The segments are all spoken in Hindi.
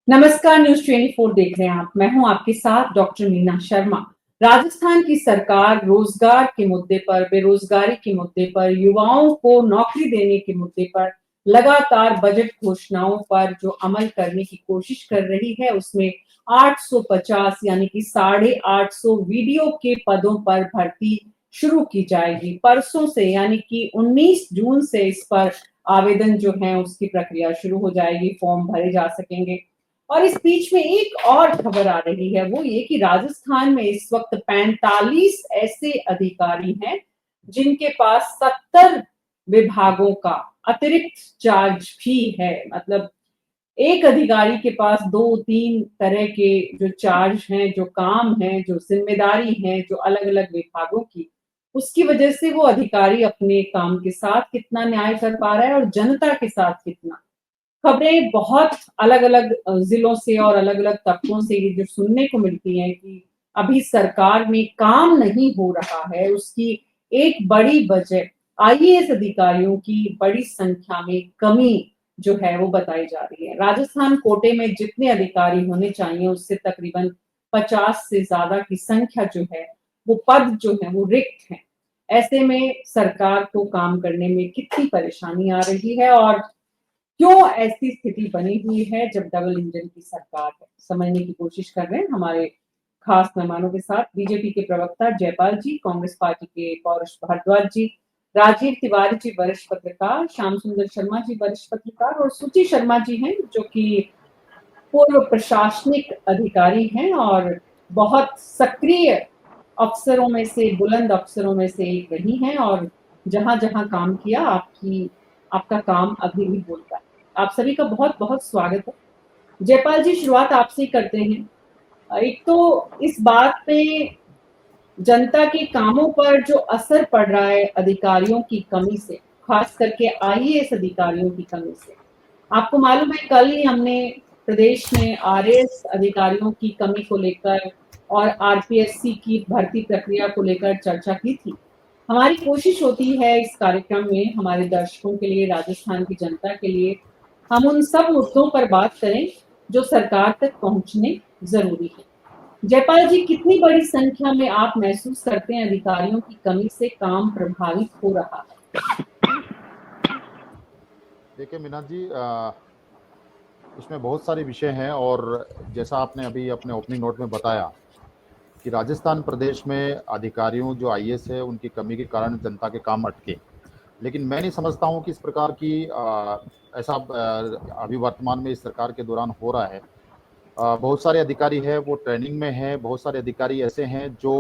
नमस्कार, न्यूज 24 देख रहे हैं आप। मैं हूं आपके साथ डॉक्टर मीना शर्मा। राजस्थान की सरकार रोजगार के मुद्दे पर, बेरोजगारी के मुद्दे पर, युवाओं को नौकरी देने के मुद्दे पर लगातार बजट घोषणाओं पर जो अमल करने की कोशिश कर रही है, उसमें 850 यानी कि 850 वीडियो के पदों पर भर्ती शुरू की जाएगी परसों से, यानी कि 19 जून से इस पर आवेदन जो है उसकी प्रक्रिया शुरू हो जाएगी, फॉर्म भरे जा सकेंगे। और इस बीच में एक और खबर आ रही है, वो ये कि राजस्थान में इस वक्त 45 ऐसे अधिकारी हैं जिनके पास 70 विभागों का अतिरिक्त चार्ज भी है। मतलब एक अधिकारी के पास 2-3 तरह के जो चार्ज हैं, जो काम हैं, जो जिम्मेदारी हैं, जो अलग-अलग विभागों की, उसकी वजह से वो अधिकारी अपने काम के साथ कितना न्याय कर पा रहा है और जनता के साथ कितना। खबरें बहुत अलग-अलग जिलों से और अलग-अलग तबकों से ये जो सुनने को मिलती है कि अभी सरकार में काम नहीं हो रहा है, उसकी एक बड़ी वजह आईएएस अधिकारियों की बड़ी संख्या में कमी जो है वो बताई जा रही है। राजस्थान कोटे में जितने अधिकारी होने चाहिए उससे तकरीबन 50 से ज्यादा की संख्या जो है, वो पद जो है वो रिक्त हैं। ऐसे में सरकार को काम करने में कितनी परेशानी आ रही है और क्यों ऐसी स्थिति बनी हुई है जब डबल इंजन की सरकार है, समझने की कोशिश कर रहे हैं हमारे खास मेहमानों के साथ। बीजेपी के प्रवक्ता जयपाल जी, कांग्रेस पार्टी के पौरुष भारद्वाज जी, राजीव तिवारी जी वरिष्ठ पत्रकार, श्याम सुंदर शर्मा जी वरिष्ठ पत्रकार और सुचि शर्मा जी हैं जो कि पूर्व प्रशासनिक अधिकारी हैं और बहुत सक्रिय अफसरों में से, बुलंद अफसरों में से एक रही हैं और जहां-जहां काम किया आपका काम अभी भी बोलता है। आप सभी का बहुत-बहुत स्वागत है। जयपाल जी, शुरुआत आपसे ही करते हैं। एक तो इस बात पे जनता के कामों पर जो असर पड़ रहा है अधिकारियों की कमी से, खास करके आईएएस अधिकारियों की कमी से। आपको मालूम है कल ही हमने प्रदेश में आरएएस अधिकारियों की कमी को लेकर और आरपीएससी की भर्ती प्रक्रिया को लेकर चर्चा की थी। हमारी कोशिश होती है इस कार्यक्रम में हमारे दर्शकों के लिए, राजस्थान की जनता के लिए, हम उन सब मुद्दों पर बात करें जो सरकार तक पहुंचने जरूरी है। जयपाल जी, कितनी बड़ी संख्या में आप महसूस करते हैं अधिकारियों की कमी से काम प्रभावित हो रहा है? देखिए मीना जी, इसमें बहुत सारे विषय हैं और जैसा आपने अभी अपने ओपनिंग नोट में बताया कि राजस्थान प्रदेश में अधिकारियों जो आईएएस है उनकी कमी के कारण जनता के काम अटके। लेकिन मैं नहीं समझता हूं कि इस प्रकार की ऐसा अभी वर्तमान में इस सरकार के दौरान हो रहा है। बहुत सारे अधिकारी हैं वो ट्रेनिंग में हैं, बहुत सारे अधिकारी ऐसे हैं जो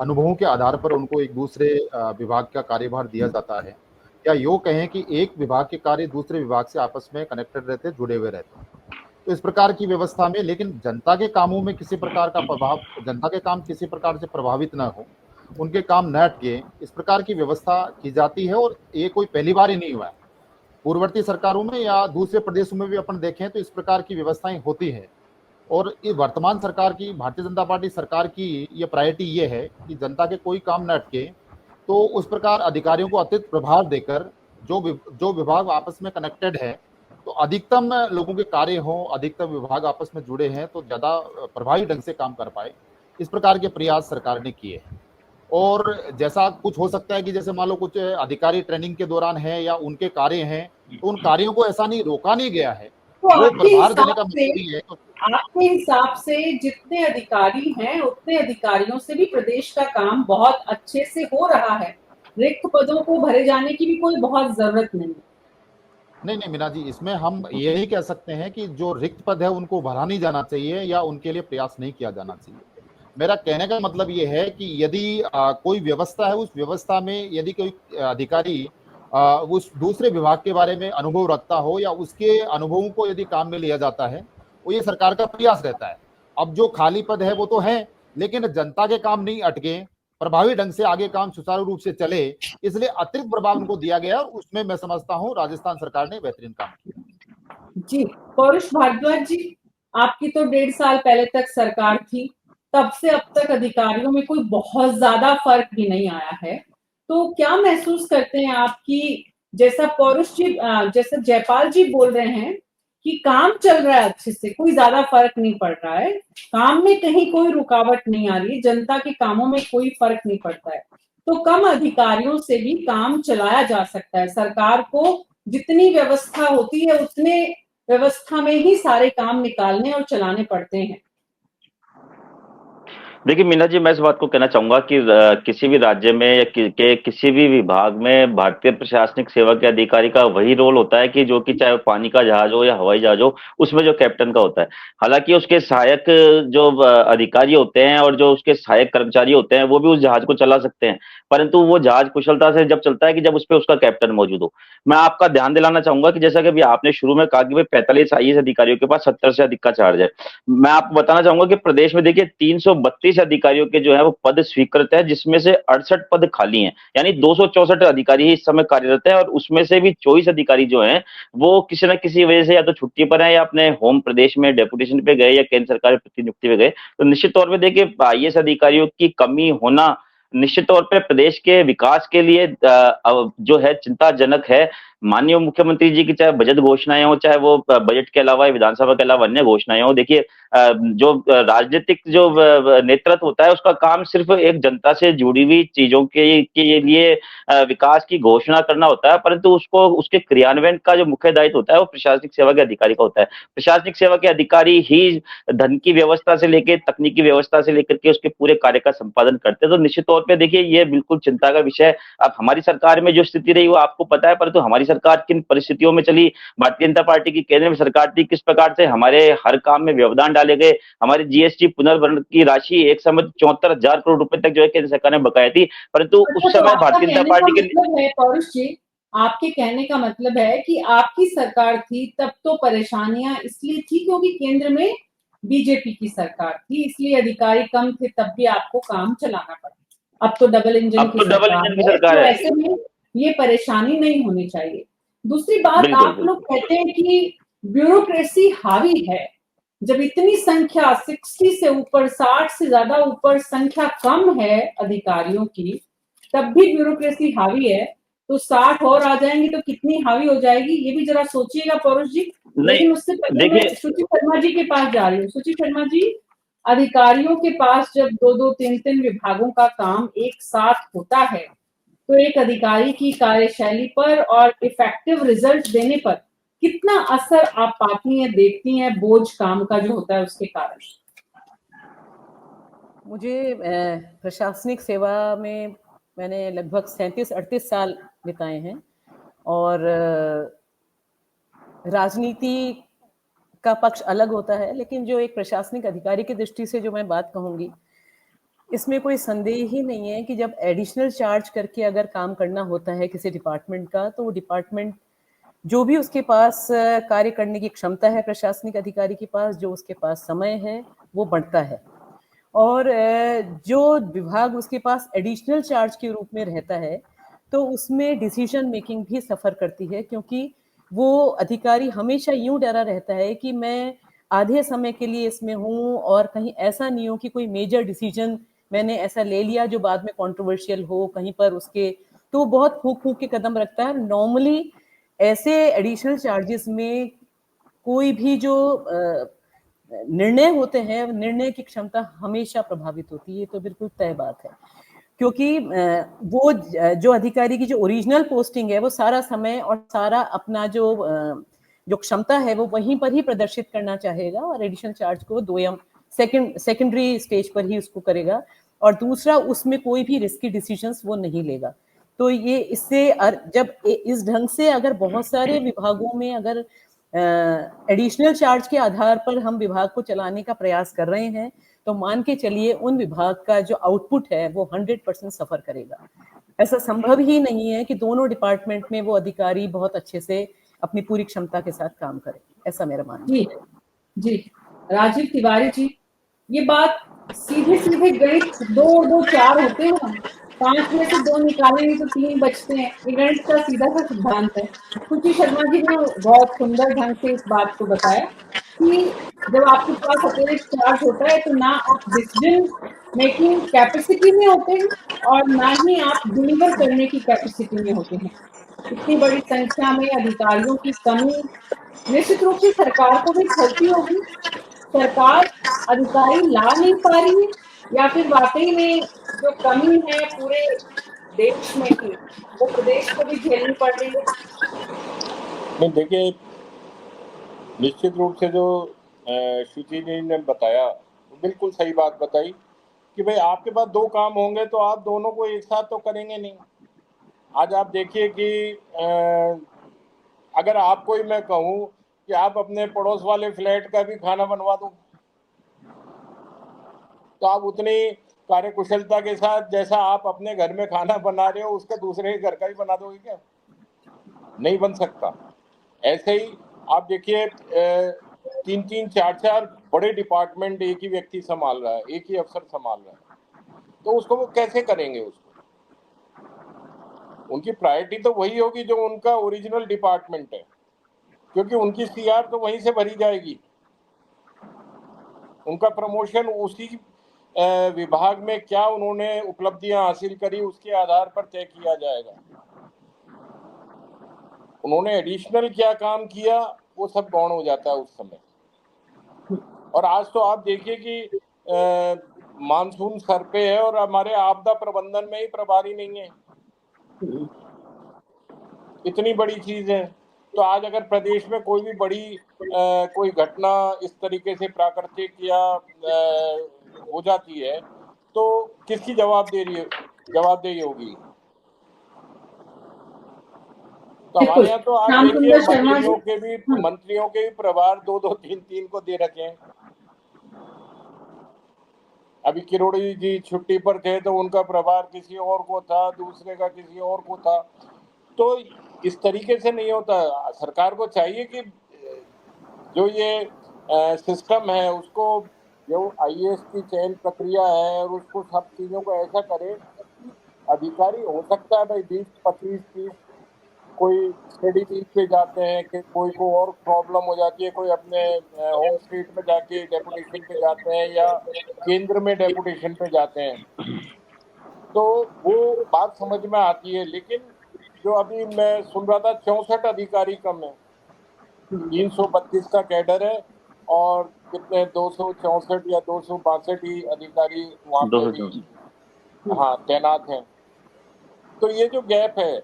अनुभवों के आधार पर उनको एक दूसरे विभाग का कार्यभार दिया जाता है, या यूँ कहें कि एक विभाग के कार्य दूसरे विभाग से आपस में कनेक्टेड रहते, जुड़े हुए रहते हैं। तो इस प्रकार की व्यवस्था में लेकिन जनता के कामों में किसी प्रकार का प्रभाव, जनता के काम किसी प्रकार से प्रभावित ना हो, उनके काम न अटके, इस प्रकार की व्यवस्था की जाती है। और ये कोई पहली बार ही नहीं हुआ है, पूर्ववर्ती सरकारों में या दूसरे प्रदेशों में भी अपन देखें तो इस प्रकार की व्यवस्थाएं होती है। और ये वर्तमान सरकार की, भारतीय जनता पार्टी सरकार की ये प्रायोरिटी ये है कि जनता के कोई काम न अटके, तो उस प्रकार अधिकारियों को अतिरिक्त प्रभाव देकर जो विभाग आपस में कनेक्टेड है, तो अधिकतम लोगों के कार्य हों, अधिकतम विभाग आपस में जुड़े हैं तो ज़्यादा प्रभावी ढंग से काम कर पाए, इस प्रकार के प्रयास सरकार ने किए हैं। और जैसा कुछ हो सकता है कि जैसे मान लो कुछ अधिकारी ट्रेनिंग के दौरान है या उनके कार्य हैं, तो उन कार्यों को ऐसा नहीं रोका नहीं गया है, तो वो प्रभार देने का मतलब ही है। आपके हिसाब से जितने अधिकारी हैं उतने अधिकारियों से भी प्रदेश का काम बहुत अच्छे से हो रहा है, रिक्त पदों को भरे जाने की भी कोई बहुत जरूरत नहीं। नहीं मीना जी, इसमें हम यही कह सकते हैं कि जो रिक्त पद है उनको भरा नहीं जाना चाहिए या उनके लिए प्रयास नहीं किया जाना चाहिए। मेरा कहने का मतलब ये है कि यदि कोई व्यवस्था है, उस व्यवस्था में यदि कोई अधिकारी उस दूसरे विभाग के बारे में अनुभव रखता हो या उसके अनुभवों को यदि काम में लिया जाता है, वो ये सरकार का प्रयास रहता है। अब जो खाली पद है वो तो है, लेकिन जनता के काम नहीं अटके, प्रभावी ढंग से आगे काम सुचारू रूप से चले, इसलिए अतिरिक्त प्रभाव उनको दिया गया और उसमें मैं समझता हूँ राजस्थान सरकार ने बेहतरीन काम किया। जी, पौरुष भारद्वाज जी, आपकी तो 1.5 साल पहले तक सरकार थी, तब से अब तक अधिकारियों में कोई बहुत ज्यादा फर्क भी नहीं आया है। तो क्या महसूस करते हैं आप कि जैसा पौरुष जी, जैसा जयपाल जी बोल रहे हैं कि काम चल रहा है अच्छे से, कोई ज्यादा फर्क नहीं पड़ रहा है, काम में कहीं कोई रुकावट नहीं आ रही, जनता के कामों में कोई फर्क नहीं पड़ता है, तो कम अधिकारियों से भी काम चलाया जा सकता है। सरकार को जितनी व्यवस्था होती है उतने व्यवस्था में ही सारे काम निकालने और चलाने पड़ते हैं। देखिए मीना जी, मैं इस बात को कहना चाहूंगा कि किसी भी राज्य में या के किसी भी विभाग में भारतीय प्रशासनिक सेवा के अधिकारी का वही रोल होता है कि जो कि चाहे वो पानी का जहाज हो या हवाई जहाज हो, उसमें जो कैप्टन का होता है। हालांकि उसके सहायक जो अधिकारी होते हैं और जो उसके सहायक कर्मचारी होते हैं वो भी उस जहाज को चला सकते हैं, परंतु वो जहाज कुशलता से जब चलता है कि जब उस पर उसका कैप्टन मौजूद हो। मैं आपका ध्यान दिलाना चाहूंगा कि जैसा कि अभी आपने शुरू में कहा कि भाई 45 आईएएस अधिकारियों के पास 70 से अधिक का चार्ज है। मैं आपको बताना चाहूंगा कि प्रदेश में देखिए 332 अधिकारियों के जो है वो पद स्वीकृत है, जिसमें से 68 पद खाली हैं, यानी 264 अधिकारी ही इस समय कार्यरत है, और उसमें से भी 24 अधिकारी जो हैं वो किसी न किसी वजह से या तो छुट्टी पर है या अपने होम प्रदेश में डेपुटेशन पे गए या केंद्र सरकार में प्रतिनियुक्ति पे गए। तो निश्चित तौर पर देखिए आईएएस अधिकारियों की कमी होना निश्चित तौर पर प्रदेश के विकास के लिए जो है चिंताजनक है। माननीय मुख्यमंत्री जी की चाहे बजट घोषणाएं हो, चाहे वो बजट के अलावा विधानसभा के अलावा अन्य घोषणाएं हो, देखिए जो राजनीतिक जो नेतृत्व होता है उसका काम सिर्फ एक जनता से जुड़ी हुई चीजों के लिए विकास की घोषणा करना होता है, परंतु उसको उसके क्रियान्वयन का जो मुख्य दायित्व होता है वो प्रशासनिक सेवा के अधिकारी का होता है। प्रशासनिक सेवा के अधिकारी ही धन की व्यवस्था से लेकर तकनीकी व्यवस्था से लेकर के उसके पूरे कार्य का संपादन करते हैं। तो निश्चित तौर पर देखिए ये बिल्कुल चिंता का विषय है। अब हमारी सरकार में जो स्थिति रही वो आपको पता है, परंतु हमारी सरकार किन परिस्थितियों में चली, भारतीय जनता पार्टी की केंद्र में सरकार थी, किस प्रकार से हमारे हर काम में व्यवधान डाले गए। हमारे जीएसटी पुनर्भरण की राशि एक समय 74,000 करोड़ रुपए तक जो है केंद्र सरकार ने बकाया थी, परंतु अच्छा, उस तो समय आपका भारतीय जनता कहने का पार्टी के मतलब है पौरुष जी, आपके कहने का मतलब है कि आपकी सरकार थी तब तो परेशानियां इसलिए थी क्योंकि केंद्र में बीजेपी की सरकार थी, इसलिए अधिकारी कम थे तब भी आपको काम चलाना पड़ा। अब तो डबल इंजन अब की तो डबल सरकार इंजन की है, सरकार तो है। ऐसे में ये परेशानी नहीं होनी चाहिए। दूसरी बात, बिल्कुल आप लोग बिल्कुल। कहते हैं कि ब्यूरोक्रेसी हावी है। जब इतनी संख्या 60 से ऊपर, 60 से ज्यादा ऊपर संख्या कम है अधिकारियों की, तब भी ब्यूरोक्रेसी हावी है, तो 60 और आ जाएंगी तो कितनी हावी हो जाएगी, ये भी जरा सोचिएगा पौरुष जी। लेकिन उससे नहीं पहले मैं देखिए, सुचि शर्मा जी के पास जा रही हूँ। सुचि शर्मा जी, अधिकारियों के पास जब दो दो तीन तीन विभागों का काम एक साथ होता है, तो एक अधिकारी की कार्यशैली पर और इफेक्टिव रिजल्ट देने पर कितना असर आप पाती हैं, देखती हैं, बोझ काम का जो होता है उसके कारण? मुझे प्रशासनिक सेवा में मैंने लगभग 37-38 साल बिताए हैं, और राजनीति का पक्ष अलग होता है, लेकिन जो एक प्रशासनिक अधिकारी की दृष्टि से जो मैं बात कहूँगी, इसमें कोई संदेह ही नहीं है कि जब एडिशनल चार्ज करके अगर काम करना होता है किसी डिपार्टमेंट का, तो वो डिपार्टमेंट जो भी उसके पास कार्य करने की क्षमता है प्रशासनिक अधिकारी के पास, जो उसके पास समय है, वो बढ़ता है। और जो विभाग उसके पास एडिशनल चार्ज के रूप में रहता है, तो उसमें डिसीजन मेकिंग भी सफ़र करती है, क्योंकि वो अधिकारी हमेशा यूं डरा रहता है कि मैं आधे समय के लिए इसमें हूं और कहीं ऐसा नहीं हो कि कोई मेजर डिसीजन मैंने ऐसा ले लिया जो बाद में कंट्रोवर्शियल हो कहीं पर उसके, तो बहुत फूंक फूंक के कदम रखता है। नॉर्मली ऐसे एडिशनल चार्जेस में कोई भी जो निर्णय होते हैं, निर्णय की क्षमता हमेशा प्रभावित होती है, तो बिल्कुल तय बात है। क्योंकि वो जो अधिकारी की जो ओरिजिनल पोस्टिंग है वो सारा समय और सारा अपना जो क्षमता है वो वहीं पर ही प्रदर्शित करना चाहेगा, और एडिशनल चार्ज को सेकेंडरी स्टेज पर ही उसको करेगा, और दूसरा उसमें कोई भी रिस्की डिसीजंस वो नहीं लेगा। तो ये इससे जब इस ढंग से अगर बहुत सारे विभागों में अगर एडिशनल चार्ज के आधार पर हम विभाग को चलाने का प्रयास कर रहे हैं, तो मान के चलिए उन विभाग का जो आउटपुट है वो 100% सफर करेगा। ऐसा संभव ही नहीं है कि दोनों डिपार्टमेंट में वो अधिकारी बहुत अच्छे से अपनी पूरी क्षमता के साथ काम करें, ऐसा मेरा मानना है। जी जी, राजीव तिवारी जी, ये बात सीधे सीधे गणित 2 और 2 4 होते हैं, 5 में से 2 निकालेंगे तो 3 बचते हैं, ये गणित का सीधा सा सिद्धांत है। सुचि शर्मा जी ने बहुत सुंदर ढंग से इस बात को बताया कि जब आपके पास अतिरिक्त चार्ज होता है तो ना आप डिसीजन मेकिंग कैपेसिटी में होते हैं और ना ही आप डिलीवर करने की कैपेसिटी में होते हैं। इतनी बड़ी संख्या में अधिकारियों की कमी निश्चित रूप से सरकार को भी खलती होगी। सरकार अधिकारी ला नहीं पा रही है, या फिर वाकई में जो कमी है पूरे देश में ही, वो प्रदेश को भी झेलनी पड़ रही है। नहीं, देखिए, निश्चित रूप से जो शुचि जी ने बताया, वो बिल्कुल सही बात बताई कि भाई आपके पास दो काम होंगे तो आप दोनों को एक साथ तो करेंगे नहीं। आज आप देखिए कि अगर आपको ही मैं कहूँ कि आप अपने पड़ोस वाले फ्लैट का भी खाना बनवा दो, तो आप उतनी कार्यकुशलता के साथ जैसा आप अपने घर में खाना बना रहे हो उसका दूसरे के घर का भी बना दोगे क्या? नहीं बन सकता। ऐसे ही आप देखिए 3-3, 4-4 बड़े डिपार्टमेंट एक ही व्यक्ति संभाल रहा है, एक ही अफसर संभाल रहा है, तो उसको वो कैसे करेंगे? उसको उनकी प्रायोरिटी तो वही होगी जो उनका ओरिजिनल डिपार्टमेंट है, क्योंकि उनकी सीआर तो वहीं से भरी जाएगी, उनका प्रमोशन उसी विभाग में क्या उन्होंने उपलब्धियां हासिल करी उसके आधार पर तय किया जाएगा। उन्होंने एडिशनल क्या काम किया वो सब गौण हो जाता है उस समय। और आज तो आप देखिए कि मानसून सर पे है और हमारे आपदा प्रबंधन में ही प्रभारी नहीं है। इतनी बड़ी चीज है, तो आज अगर प्रदेश में कोई भी बड़ी कोई घटना इस तरीके से प्राकृतिक या हो जाती है तो किसकी जवाबदेही होगी? तो हमारे यहाँ तो आप श्याम देखिए सुंदर शर्मा जी, मंत्रियों के भी प्रभार 2-2, 3-3 को दे रखे हैं। अभी किरोड़ी जी छुट्टी पर थे तो उनका प्रभार किसी और को था, दूसरे का किसी और को था। तो इस तरीके से नहीं होता। सरकार को चाहिए कि जो ये सिस्टम है उसको, जो आईएएस की चयन प्रक्रिया है, और उसको सब चीजों को ऐसा करे कि अधिकारी हो सकता है भाई 20-25-30 कोई स्टडी लीव पे जाते हैं कि कोई को और प्रॉब्लम हो जाती है, कोई अपने होम स्टेट में जाके डेपुटेशन पे जाते हैं या केंद्र में डेपुटेशन पे जाते हैं, तो वो बात समझ में आती है। लेकिन जो अभी मैं सुन रहा था 64 अधिकारी कम है, 332 का कैडर है और कितने 264 या 262 ही अधिकारी वहाँ पे भी 264। हाँ तैनात हैं। तो ये जो गैप है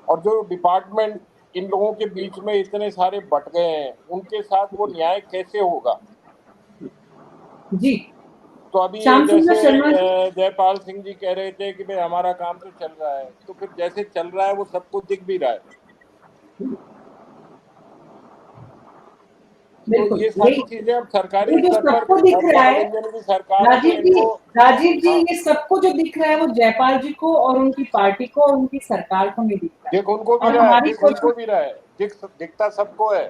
और जो डिपार्टमेंट इन लोगों के बीच में इतने सारे बट गए हैं, उनके साथ वो न्याय कैसे होगा? जी तो अभी ये श्याम सुंदर जैसे शर्मा जी, जयपाल सिंह जी कह रहे थे कि भाई हमारा काम तो चल रहा है, तो फिर जैसे चल रहा है वो सबको दिख भी रहा है। तो बिल्कुल ये सारी यही, चीजें अब सरकारी ये जो स्तर पर, सबको दिख रहा है, मनोरंजन की सरकार है तो इनको राजीव जी, हाँ, ये सबको जो दिख रहा है वो जयपाल जी को और उनकी पार्टी को और उनकी सरकार को नहीं दिख रहा है। दिख उनको भी और रहा है, हमारी दिख कोशिश, उनको भी रहा है, दिखता सबको है।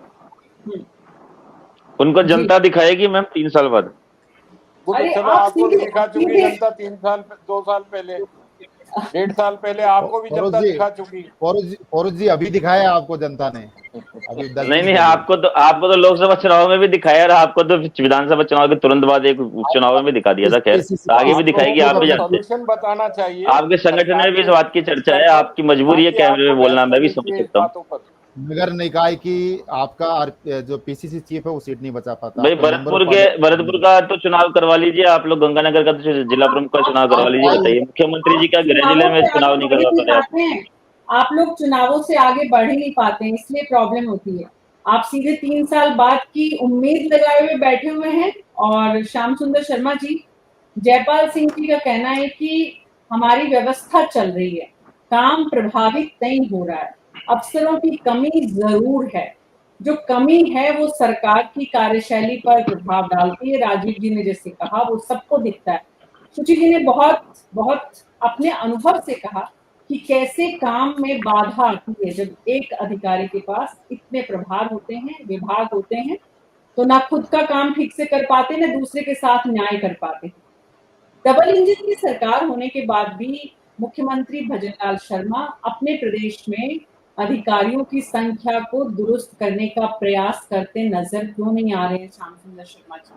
उनको जी, जनता दिखाएगी मैम 3 साल बाद। वो तो अरे चलो आप आपको भी सीधे दिखा चुकी सीधे जनता 2 साल पहले, 1.5 साल पहले आपको भी फौरुज जनता जी, दिखा चुकी। फौरुज जी अभी दिखाया आपको जनता ने, अभी 10 नहीं दिन नहीं, पहले। आपको तो लोकसभा चुनाव में भी दिखाया और आपको तो विधानसभा चुनाव के तुरंत बाद एक उपचुनाव में भी दिखा दिया था। खैर, पीसीसी तो आगे भी आप लोगों दिखाएगी। को आप तो भी जानते, सॉल्यूशन बताना चाहिए आपके संगठन सरकार में भी इस के बात की चर्चा स्तर है। पर, आपकी मजबूरी है ताकि कैमरे आपको में बहस बोलना, मैं भी करनी समझ चाहिए इस सकता हूँ। बातों पर। नगर निकाय की आपका जो पीसीसी चीफ है वो सीट नहीं बचा पाता, भाई आपका मेंबर ऑफ पार्लियामेंट। भरतपुर का तो चुनाव करवा लीजिए। आप लोग गंगानगर का तो जिला प्रमुख का चुनाव करवा लीजिए। बताइए, मुख्यमंत्री जी आप क्या गृह जिले चुनावों में से आगे चुनाव नहीं बढ़ ही करवा नहीं पा रहे आप? पाते हैं। आप लोग चुनावों से आगे बढ़ ही नहीं पाते हैं, इसलिए प्रॉब्लम होती है। आप सीधे 3 साल बाद की उम्मीद लगाए हुए बैठे हुए हैं। और श्याम सुंदर शर्मा जी, जयपाल सिंह जी का कहना है कि हमारी व्यवस्था चल रही है, काम प्रभावित नहीं हो रहा है, अफसरों की कमी जरूर है। जो कमी है वो सरकार की कार्यशैली पर प्रभाव डालती है। राजीव जी ने जैसे कहा वो सबको दिखता है। सुचि जी ने बहुत बहुत अपने अनुभव से कहा कि कैसे काम में बाधा आती है जब एक अधिकारी के पास इतने प्रभार होते हैं, विभाग होते हैं, तो ना खुद का काम ठीक से कर पाते, ना दूसरे के साथ न्याय कर पाते। डबल इंजन की सरकार होने के बाद भी मुख्यमंत्री भजनलाल शर्मा अपने प्रदेश में अधिकारियों की संख्या को दुरुस्त करने का प्रयास करते नजर क्यों नहीं आ रहे हैं? श्याम सुंदर शर्मा जी,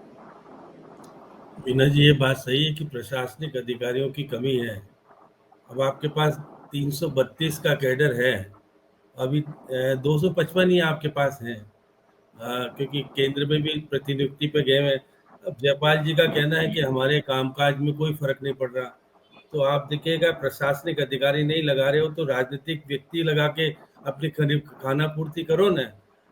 मीना जी, ये बात सही है कि प्रशासनिक अधिकारियों की कमी है। अब आपके पास 332 का कैडर है अभी 255 ही आपके पास हैं, क्योंकि केंद्र में भी प्रतिनियुक्ति पे गए हैं। अब जयपाल जी का कहना है कि हमारे कामकाज में कोई फर्क नहीं पड़ रहा, तो आप देखिएगा प्रशासनिक अधिकारी नहीं लगा रहे हो तो राजनीतिक व्यक्ति लगा के अपनी खाना पूर्ति करो ना।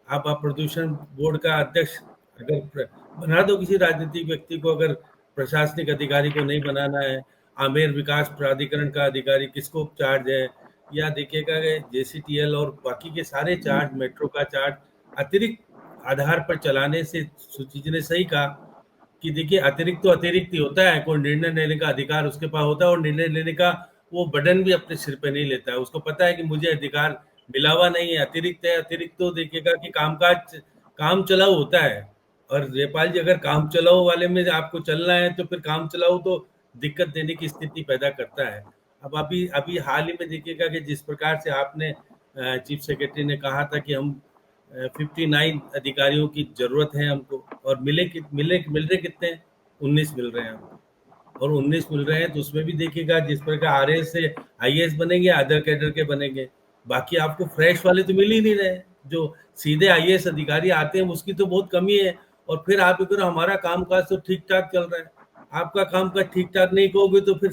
आप प्रदूषण बोर्ड का अध्यक्ष अगर बना दो किसी राजनीतिक व्यक्ति को, अगर प्रशासनिक अधिकारी को नहीं बनाना है। आमेर विकास प्राधिकरण का अधिकारी किसको चार्ज है, या देखिएगा जेसीटीएल और बाकी के सारे चार्ज, मेट्रो का चार्ज अतिरिक्त आधार पर चलाने से सुची जी ने सही कहा कि देखिए अतिरिक्त तो अतिरिक्त ही होता है, कोई निर्णय लेने का अधिकार उसके पास होता है और निर्णय लेने का वो बर्डन भी अपने सिर पे नहीं लेता है। उसको पता है कि मुझे अधिकार मिला हुआ नहीं है, अतिरिक्त है। अतिरिक्त तो देखिएगा कि कामकाज काम चलाऊ होता है, और जयपाल जी अगर काम चलाऊ वाले में आपको चलना है तो फिर काम चलाऊ तो दिक्कत देने की स्थिति पैदा करता है। अब अभी अभी हाल ही में देखिएगा कि जिस प्रकार से आपने चीफ सेक्रेटरी ने कहा था कि हम 59 अधिकारियों की जरूरत है हमको, और मिल रहे कितने हैं? 19 मिल रहे हैं हमको, और 19 मिल रहे हैं तो उसमें भी देखिएगा जिस प्रकार आरएएस से आईएएस बनेंगे, अदर कैडर के बनेंगे, बाकी आपको फ्रेश वाले तो मिल ही नहीं रहे। जो सीधे आईएएस अधिकारी आते हैं उसकी तो बहुत कमी है। और फिर आप अगर हमारा कामकाज तो ठीक ठाक चल रहा है, आपका कामकाज ठीक ठाक नहीं कहोगे तो फिर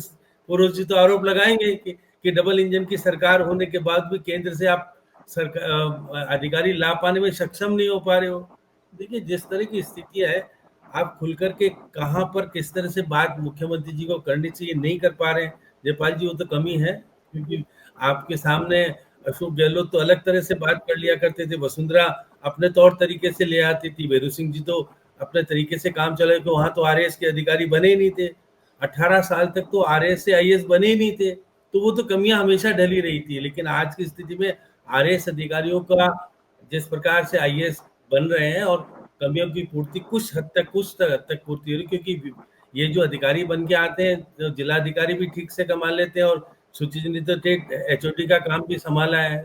पुरोहित जी तो आरोप लगाएंगे कि डबल इंजन की सरकार होने के बाद भी केंद्र से आप सरकार अधिकारी ला पाने में सक्षम नहीं हो पा रहे हो। देखिए जिस तरह की स्थिति है, आप खुल करके कहाँ पर किस तरह से बात मुख्यमंत्री जी को करनी चाहिए नहीं कर पा रहे हैं। जयपाल जी वो तो कमी है, क्योंकि आपके सामने अशोक गहलोत तो अलग तरह से बात कर लिया करते थे, वसुंधरा अपने तौर तरीके से ले आती थी, वेरू सिंह जी तो अपने तरीके से काम चला, तो वहां तो आरएएस के अधिकारी बने ही नहीं थे। 18 साल तक तो आरएएस से आईएएस बने ही नहीं थे, तो वो तो कमियां हमेशा ढली रही थी। लेकिन आज की स्थिति में आरएएस अधिकारियों का जिस प्रकार से आईएएस बन रहे हैं, और कमियों की पूर्ति कुछ हद तक पूर्ति हो रही, क्योंकि ये जो अधिकारी बन के आते हैं, जो जिलाधिकारी भी ठीक से कमा लेते हैं, और सुची जी ने तो एचओडी का काम भी संभाला है,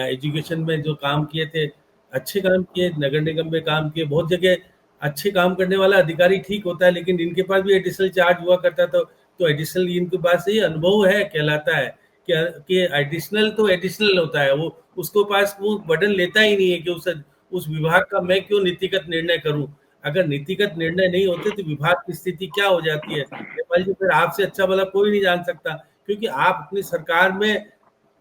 एजुकेशन में जो काम किए थे अच्छे काम किए, नगर निगम में काम किए, बहुत जगह अच्छे काम करने वाला अधिकारी ठीक होता है, लेकिन इनके पास भी एडिशनल चार्ज हुआ करता था, तो एडिशनल इनके पास ये अनुभव है कहलाता है कि एडिशनल तो एडिशनल होता है, वो उसको पास वो बर्डन लेता ही नहीं है कि उस विभाग का मैं क्यों नीतिगत निर्णय करूं। अगर नीतिगत निर्णय नहीं होते तो विभाग की स्थिति क्या हो जाती है, नेपाल जी फिर आपसे अच्छा भला कोई नहीं जान सकता, क्योंकि आप अपनी सरकार में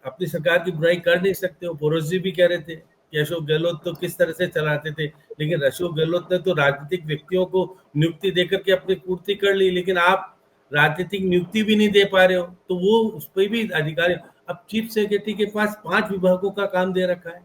अपनी सरकार की बुराई कर नहीं सकते हो। पुरोहित जी भी कह रहे थे कि अशोक गहलोत तो किस तरह से चलाते थे, लेकिन अशोक गहलोत ने तो राजनीतिक व्यक्तियों को नियुक्ति देकर के अपनी पूर्ति कर ली, लेकिन आप राजनीतिक नियुक्ति भी नहीं दे पा रहे हो, तो वो उस पर भी अधिकारी। अब चीफ सेक्रेटरी के पास 5 विभागों का काम दे रखा है,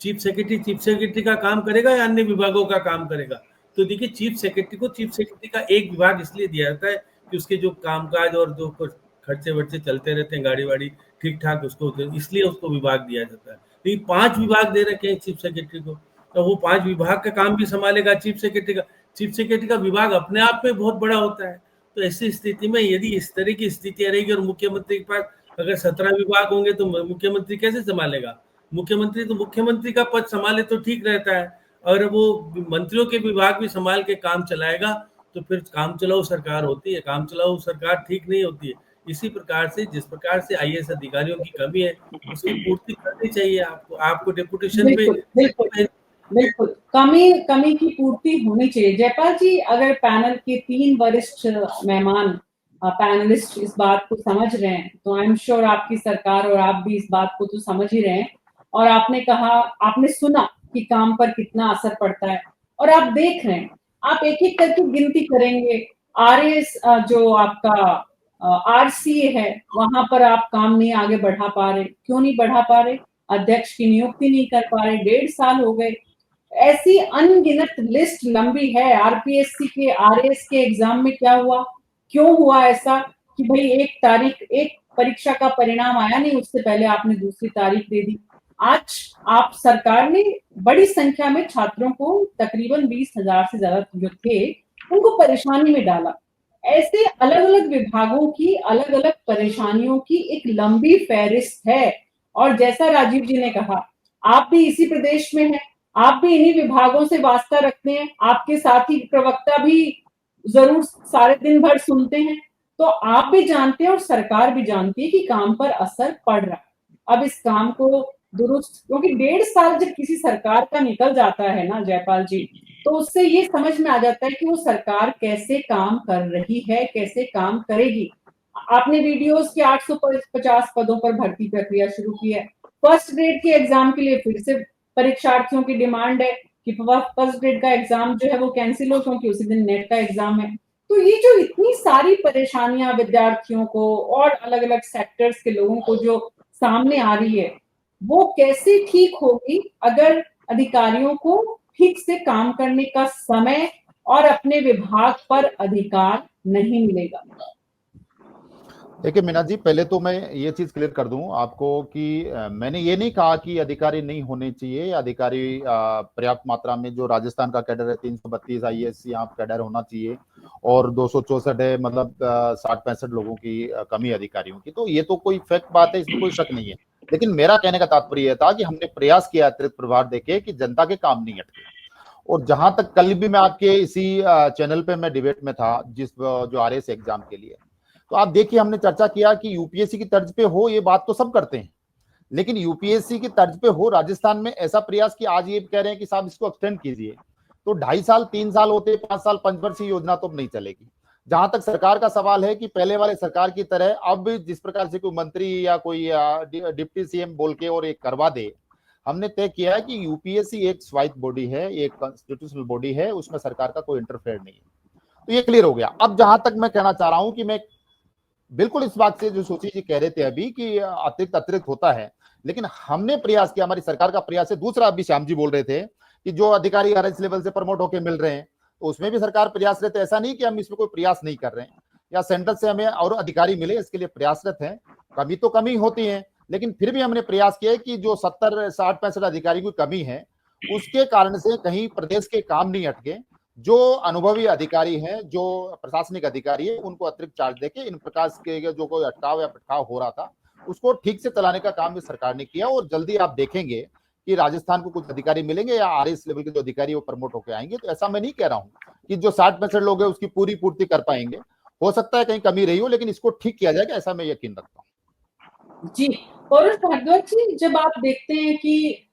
चीफ सेक्रेटरी का काम करेगा या अन्य विभागों का काम करेगा? तो देखिए चीफ सेक्रेटरी का एक विभाग इसलिए दिया जाता है कि उसके जो कामकाज और जो कुछ खर्चे वर्चे चलते रहते हैं, गाड़ी वाड़ी ठीक ठाक, उसको इसलिए उसको विभाग दिया जाता है। लेकिन 5 विभाग दे रखे हैं चीफ सेक्रेटरी को, तो वो 5 विभाग का काम भी संभालेगा चीफ सेक्रेटरी का विभाग अपने आप में बहुत बड़ा होता है। तो ऐसी स्थिति में यदि इस तरह की स्थितियां रहेगी और मुख्यमंत्री के पास अगर 17 विभाग होंगे तो मुख्यमंत्री कैसे संभालेगा? मुख्यमंत्री तो मुख्यमंत्री का पद संभाले तो ठीक रहता है, और वो मंत्रियों के विभाग भी संभाल के काम चलाएगा तो फिर काम चलाऊ सरकार होती है, काम चलाऊ सरकार ठीक नहीं होती है। इसी प्रकार से जिस प्रकार से आईएएस अधिकारियों की कमी है उसकी पूर्ति करनी चाहिए आपको डेपुटेशन पे। बिल्कुल कमी की पूर्ति होनी चाहिए। जयपाल जी, अगर पैनल के 3 वरिष्ठ मेहमान पैनलिस्ट इस बात को समझ रहे हैं तो आई एम श्योर आपकी सरकार और आप भी इस बात को तो समझ ही रहे हैं, और आपने सुना कि काम पर कितना असर पड़ता है, और आप देख रहे हैं, आप एक एक करके गिनती करेंगे। आरएएस जो आपका आरसीए है, वहां पर आप काम नहीं आगे बढ़ा पा रहे। क्यों नहीं बढ़ा पा रहे? अध्यक्ष की नियुक्ति नहीं कर पा रहे, 1.5 साल हो गए। ऐसी अनगिनत लिस्ट लंबी है। आरपीएससी के आरएएस के एग्जाम में क्या हुआ, क्यों हुआ ऐसा कि भाई एक परीक्षा का परिणाम आया नहीं, उससे पहले आपने दूसरी तारीख दे दी। आज आप सरकार ने बड़ी संख्या में छात्रों को, तकरीबन 20,000 से ज्यादा जो थे, उनको परेशानी में डाला। ऐसे अलग अलग विभागों की अलग अलग परेशानियों की एक लंबी फहरिस्त है। और जैसा राजीव जी ने कहा, आप भी इसी प्रदेश में हैं, आप भी इन्हीं विभागों से वास्ता रखते हैं, आपके साथी प्रवक्ता भी जरूर सारे दिन भर सुनते हैं, तो आप भी जानते हैं और सरकार भी जानती है कि काम पर असर पड़ रहा है। अब इस काम को दुरुस्त, क्योंकि 1.5 साल जब किसी सरकार का निकल जाता है ना जयपाल जी, तो उससे ये समझ में आ जाता है कि वो सरकार कैसे काम कर रही है, कैसे काम करेगी। आपने वीडियोस के 850 पदों पर भर्ती प्रक्रिया शुरू की है। फर्स्ट ग्रेड के एग्जाम के लिए फिर से परीक्षार्थियों की डिमांड है कि फर्स्ट ग्रेड का एग्जाम जो है वो कैंसिल हो, क्योंकि उसी दिन नेट का एग्जाम है। तो ये जो इतनी सारी परेशानियां विद्यार्थियों को और अलग अलग सेक्टर्स के लोगों को जो सामने आ रही है, वो कैसे ठीक होगी अगर अधिकारियों को ठीक से काम करने का समय और अपने विभाग पर अधिकार नहीं मिलेगा। देखिए मीना जी, पहले तो मैं ये चीज क्लियर कर दूं आपको कि मैंने ये नहीं कहा कि अधिकारी नहीं होने चाहिए। अधिकारी पर्याप्त मात्रा में, जो राजस्थान का कैडर है 332 IAS यहाँ कैडर होना चाहिए और 264 है, मतलब 60-65 लोगों की कमी अधिकारियों की। तो ये तो कोई फैक्ट बात है, इसमें कोई शक नहीं है। लेकिन मेरा कहने का तात्पर्य था कि हमने प्रयास किया अतिरिक्त प्रभार देके कि जनता के काम नहीं अटके। और जहां तक कल भी मैं आपके इसी चैनल पे मैं डिबेट में था, जिस जो RS एग्जाम के लिए, तो आप देखिए हमने चर्चा किया कि यूपीएससी की तर्ज पे हो, ये बात तो सब करते हैं, लेकिन यूपीएससी की तर्ज पे हो राजस्थान में ऐसा प्रयास कि आज ये कह रहे हैं कि साहब इसको एक्सटेंड कीजिए, तो 2.5 साल 3 साल होते, 5 साल पंचवर्षीय योजना तो अब नहीं चलेगी। जहां तक सरकार का सवाल है कि पहले वाले सरकार की तरह अब जिस प्रकार से कोई मंत्री या कोई डिप्टी CM बोल के और एक करवा दे, हमने तय किया है कि यूपीएससी एक स्वायत्त बॉडी है, एक कॉन्स्टिट्यूशनल बॉडी है, उसमें सरकार का कोई इंटरफेयर नहीं है। तो ये क्लियर हो गया। अब जहां तक मैं कहना चाह रहा हूं कि मैं बिल्कुल इस बात से जो सोची जी कह रहे थे अभी कि अतिरिक्त होता है, लेकिन हमने प्रयास किया, हमारी सरकार का प्रयास है। दूसरा, अभी श्याम जी बोल रहे थे कि जो अधिकारी RS लेवल से प्रमोट होकर मिल रहे हैं, तो उसमें भी सरकार प्रयासरत है। ऐसा नहीं कि हम इसमें कोई प्रयास नहीं कर रहे हैं, या सेंटर से हमें और अधिकारी मिले इसके लिए प्रयासरत है। कमी तो कमी होती है, लेकिन फिर भी हमने प्रयास किया है कि जो 70, 60, 65 अधिकारी की कमी है, उसके कारण से कहीं प्रदेश के काम नहीं अटके। जो अनुभवी अधिकारी हैं, जो प्रशासनिक अधिकारी है, उनको अतिरिक्त चार्ज देके इन प्रकार के जो कोई अटकाव या पटकाव हो रहा था, उसको ठीक से चलाने का काम भी सरकार ने किया। और जल्दी आप देखेंगे कि राजस्थान को कुछ अधिकारी मिलेंगे या RS लेवल के जो अधिकारी वो प्रमोट होकर आएंगे। तो ऐसा मैं नहीं कह रहा हूँ कि जो 60-65 लोग हैं उसकी पूरी पूर्ति कर पाएंगे, हो सकता है कहीं कमी रही हो, लेकिन इसको ठीक किया जाएगा, ऐसा मैं यकीन रखता हूँ। जी, और भारद्वाज जी, जब आप देखते हैं कि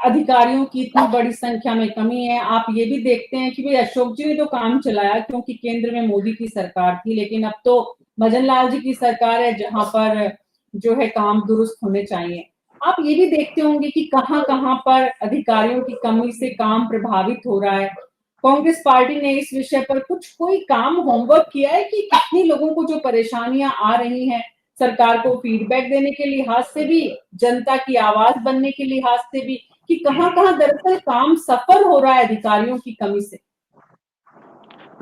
अधिकारियों की इतनी बड़ी संख्या में कमी है, आप ये भी देखते हैं कि भाई अशोक जी ने तो काम चलाया क्योंकि केंद्र में मोदी की सरकार थी, लेकिन अब तो भजन लाल जी की सरकार है जहां पर जो है काम दुरुस्त होने चाहिए। आप ये भी देखते होंगे कि कहां कहां पर अधिकारियों की कमी से काम प्रभावित हो रहा है। कांग्रेस पार्टी ने इस विषय पर कोई काम होमवर्क किया है कि कितनी लोगों को जो परेशानियां आ रही हैं, सरकार को फीडबैक देने के लिहाज से भी, जनता की आवाज बनने के लिहाज से भी, कि कहां-कहां दरअसल काम सफल हो रहा है अधिकारियों की कमी से?